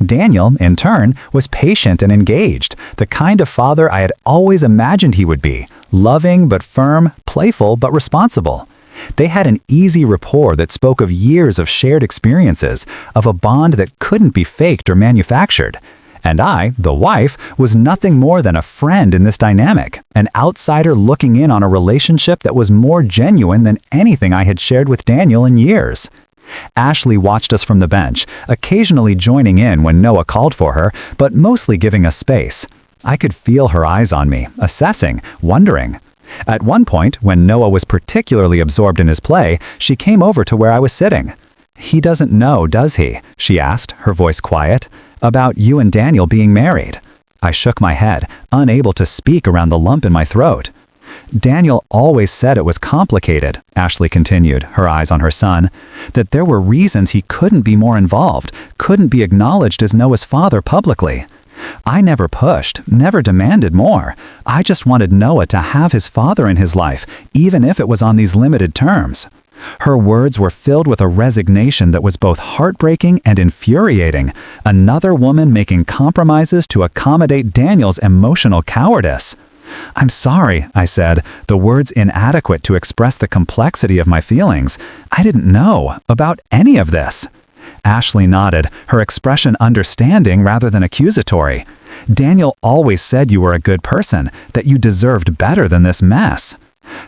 Daniel, in turn, was patient and engaged, the kind of father I had always imagined he would be, loving but firm, playful but responsible. They had an easy rapport that spoke of years of shared experiences, of a bond that couldn't be faked or manufactured. And I, the wife, was nothing more than a friend in this dynamic, an outsider looking in on a relationship that was more genuine than anything I had shared with Daniel in years. Ashley watched us from the bench, occasionally joining in when Noah called for her, but mostly giving us space. I could feel her eyes on me, assessing, wondering. At one point, when Noah was particularly absorbed in his play, she came over to where I was sitting. "He doesn't know, does he?" she asked, her voice quiet. "About you and Daniel being married." I shook my head, unable to speak around the lump in my throat. "Daniel always said it was complicated," Ashley continued, her eyes on her son, "that there were reasons he couldn't be more involved, couldn't be acknowledged as Noah's father publicly. I never pushed, never demanded more. I just wanted Noah to have his father in his life, even if it was on these limited terms." Her words were filled with a resignation that was both heartbreaking and infuriating, another woman making compromises to accommodate Daniel's emotional cowardice. "I'm sorry," I said, the words inadequate to express the complexity of my feelings. "I didn't know about any of this." Ashley nodded, her expression understanding rather than accusatory. "Daniel always said you were a good person, that you deserved better than this mess."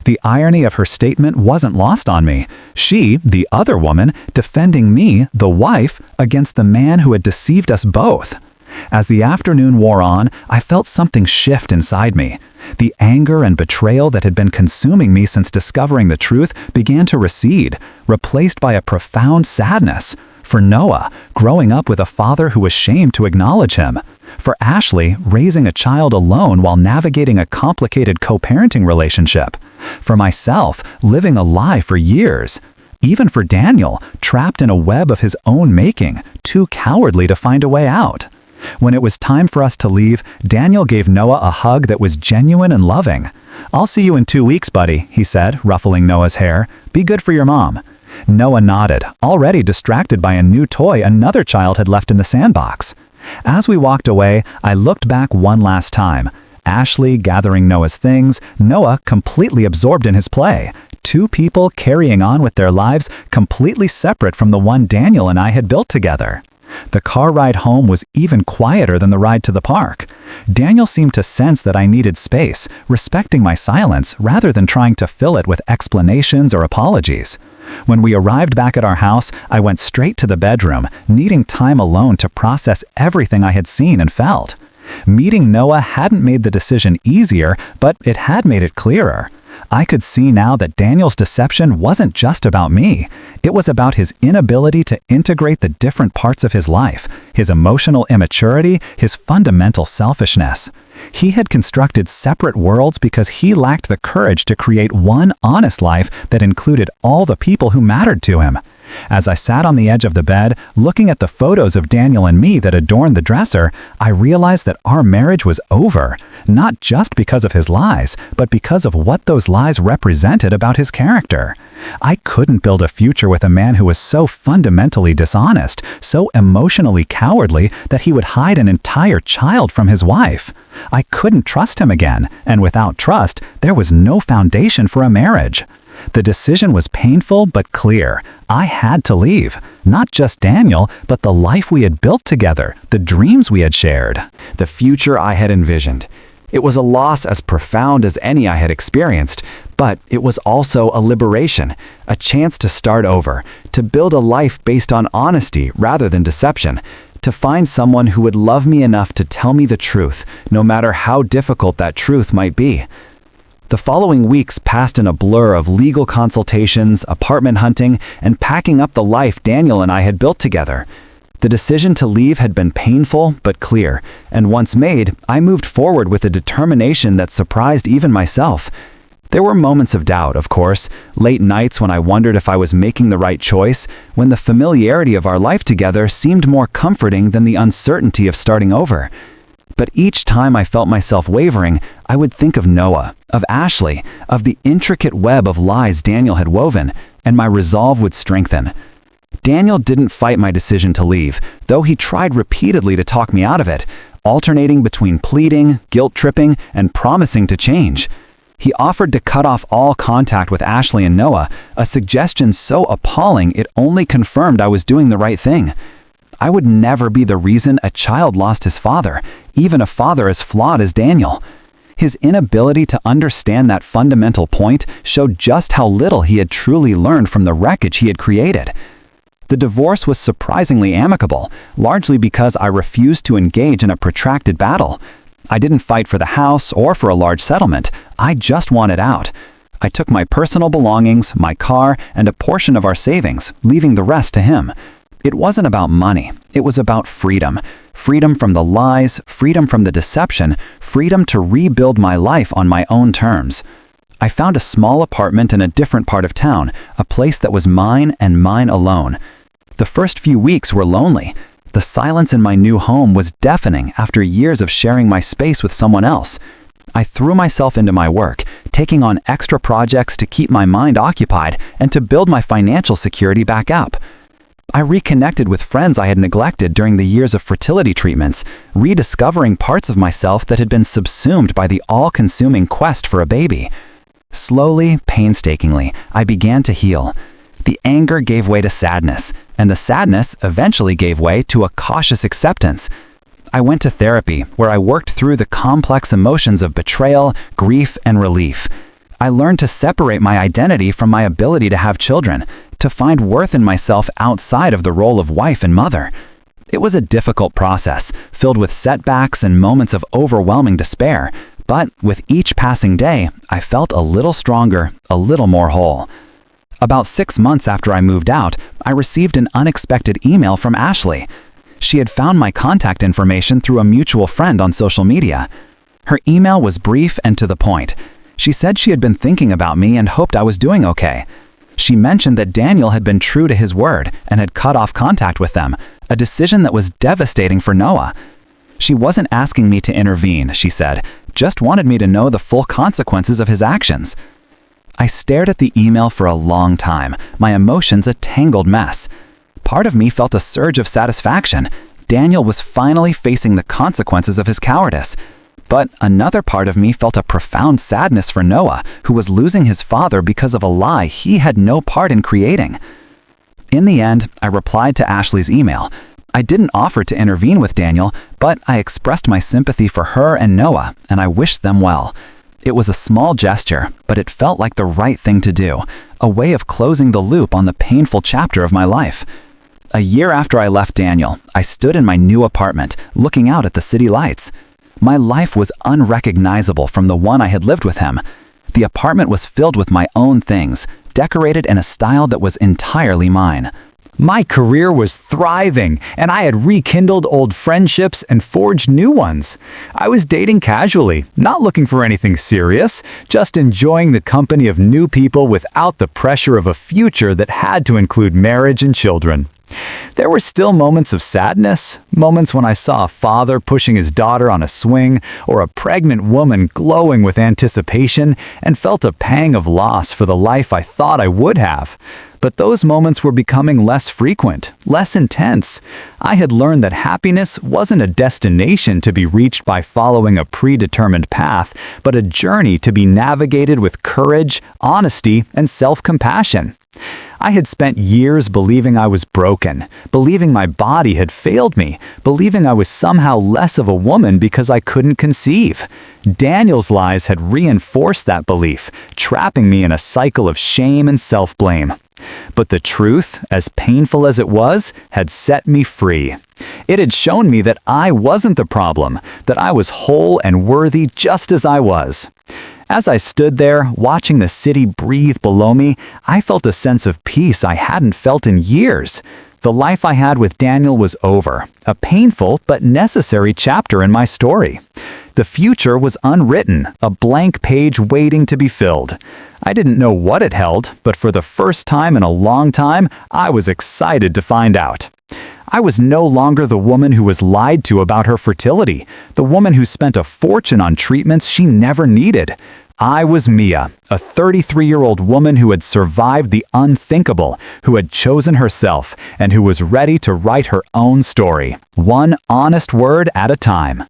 The irony of her statement wasn't lost on me. She, the other woman, defending me, the wife, against the man who had deceived us both. As the afternoon wore on, I felt something shift inside me. The anger and betrayal that had been consuming me since discovering the truth began to recede, replaced by a profound sadness. For Noah, growing up with a father who was ashamed to acknowledge him. For Ashley, raising a child alone while navigating a complicated co-parenting relationship. For myself, living a lie for years. Even for Daniel, trapped in a web of his own making, too cowardly to find a way out. When it was time for us to leave, Daniel gave Noah a hug that was genuine and loving. "I'll see you in 2 weeks, buddy," he said, ruffling Noah's hair. "Be good for your mom." Noah nodded, already distracted by a new toy another child had left in the sandbox. As we walked away, I looked back one last time. Ashley gathering Noah's things, Noah completely absorbed in his play. Two people carrying on with their lives completely separate from the one Daniel and I had built together. The car ride home was even quieter than the ride to the park. Daniel seemed to sense that I needed space, respecting my silence rather than trying to fill it with explanations or apologies. When we arrived back at our house, I went straight to the bedroom, needing time alone to process everything I had seen and felt. Meeting Noah hadn't made the decision easier, but it had made it clearer. I could see now that Daniel's deception wasn't just about me. It was about his inability to integrate the different parts of his life, his emotional immaturity, his fundamental selfishness. He had constructed separate worlds because he lacked the courage to create one honest life that included all the people who mattered to him. As I sat on the edge of the bed, looking at the photos of Daniel and me that adorned the dresser, I realized that our marriage was over, not just because of his lies, but because of what those lies represented about his character. I couldn't build a future with a man who was so fundamentally dishonest, so emotionally cowardly that he would hide an entire child from his wife. I couldn't trust him again, and without trust, there was no foundation for a marriage. The decision was painful but clear. I had to leave. Not just Daniel, but the life we had built together, the dreams we had shared, the future I had envisioned. It was a loss as profound as any I had experienced, but it was also a liberation, a chance to start over, to build a life based on honesty rather than deception, to find someone who would love me enough to tell me the truth, no matter how difficult that truth might be. The following weeks passed in a blur of legal consultations, apartment hunting, and packing up the life Daniel and I had built together. The decision to leave had been painful but clear, and once made, I moved forward with a determination that surprised even myself. There were moments of doubt, of course, late nights when I wondered if I was making the right choice, when the familiarity of our life together seemed more comforting than the uncertainty of starting over. But each time I felt myself wavering, I would think of Noah, of Ashley, of the intricate web of lies Daniel had woven, and my resolve would strengthen. Daniel didn't fight my decision to leave, though he tried repeatedly to talk me out of it, alternating between pleading, guilt-tripping, and promising to change. He offered to cut off all contact with Ashley and Noah, a suggestion so appalling it only confirmed I was doing the right thing. I would never be the reason a child lost his father, even a father as flawed as Daniel. His inability to understand that fundamental point showed just how little he had truly learned from the wreckage he had created. The divorce was surprisingly amicable, largely because I refused to engage in a protracted battle. I didn't fight for the house or for a large settlement. I just wanted out. I took my personal belongings, my car, and a portion of our savings, leaving the rest to him. It wasn't about money. It was about freedom. Freedom from the lies, freedom from the deception, freedom to rebuild my life on my own terms. I found a small apartment in a different part of town, a place that was mine and mine alone. The first few weeks were lonely. The silence in my new home was deafening after years of sharing my space with someone else. I threw myself into my work, taking on extra projects to keep my mind occupied and to build my financial security back up. I reconnected with friends I had neglected during the years of fertility treatments, rediscovering parts of myself that had been subsumed by the all-consuming quest for a baby. Slowly, painstakingly, I began to heal. The anger gave way to sadness, and the sadness eventually gave way to a cautious acceptance. I went to therapy, where I worked through the complex emotions of betrayal, grief, and relief. I learned to separate my identity from my ability to have children, to find worth in myself outside of the role of wife and mother. It was a difficult process, filled with setbacks and moments of overwhelming despair, but with each passing day, I felt a little stronger, a little more whole. About 6 months after I moved out, I received an unexpected email from Ashley. She had found my contact information through a mutual friend on social media. Her email was brief and to the point. She said she had been thinking about me and hoped I was doing okay. She mentioned that Daniel had been true to his word and had cut off contact with them, a decision that was devastating for Noah. She wasn't asking me to intervene, she said, just wanted me to know the full consequences of his actions. I stared at the email for a long time, my emotions a tangled mess. Part of me felt a surge of satisfaction. Daniel was finally facing the consequences of his cowardice. But another part of me felt a profound sadness for Noah, who was losing his father because of a lie he had no part in creating. In the end, I replied to Ashley's email. I didn't offer to intervene with Daniel, but I expressed my sympathy for her and Noah, and I wished them well. It was a small gesture, but it felt like the right thing to do, a way of closing the loop on the painful chapter of my life. A year after I left Daniel, I stood in my new apartment, looking out at the city lights. My life was unrecognizable from the one I had lived with him. The apartment was filled with my own things, decorated in a style that was entirely mine. My career was thriving, and I had rekindled old friendships and forged new ones. I was dating casually, not looking for anything serious, just enjoying the company of new people without the pressure of a future that had to include marriage and children. There were still moments of sadness, moments when I saw a father pushing his daughter on a swing or a pregnant woman glowing with anticipation and felt a pang of loss for the life I thought I would have. But those moments were becoming less frequent, less intense. I had learned that happiness wasn't a destination to be reached by following a predetermined path, but a journey to be navigated with courage, honesty, and self-compassion. I had spent years believing I was broken, believing my body had failed me, believing I was somehow less of a woman because I couldn't conceive. Daniel's lies had reinforced that belief, trapping me in a cycle of shame and self-blame. But the truth, as painful as it was, had set me free. It had shown me that I wasn't the problem, that I was whole and worthy just as I was. As I stood there, watching the city breathe below me, I felt a sense of peace I hadn't felt in years. The life I had with Daniel was over, a painful but necessary chapter in my story. The future was unwritten, a blank page waiting to be filled. I didn't know what it held, but for the first time in a long time, I was excited to find out. I was no longer the woman who was lied to about her fertility, the woman who spent a fortune on treatments she never needed. I was Mia, a 33-year-old woman who had survived the unthinkable, who had chosen herself, and who was ready to write her own story, one honest word at a time.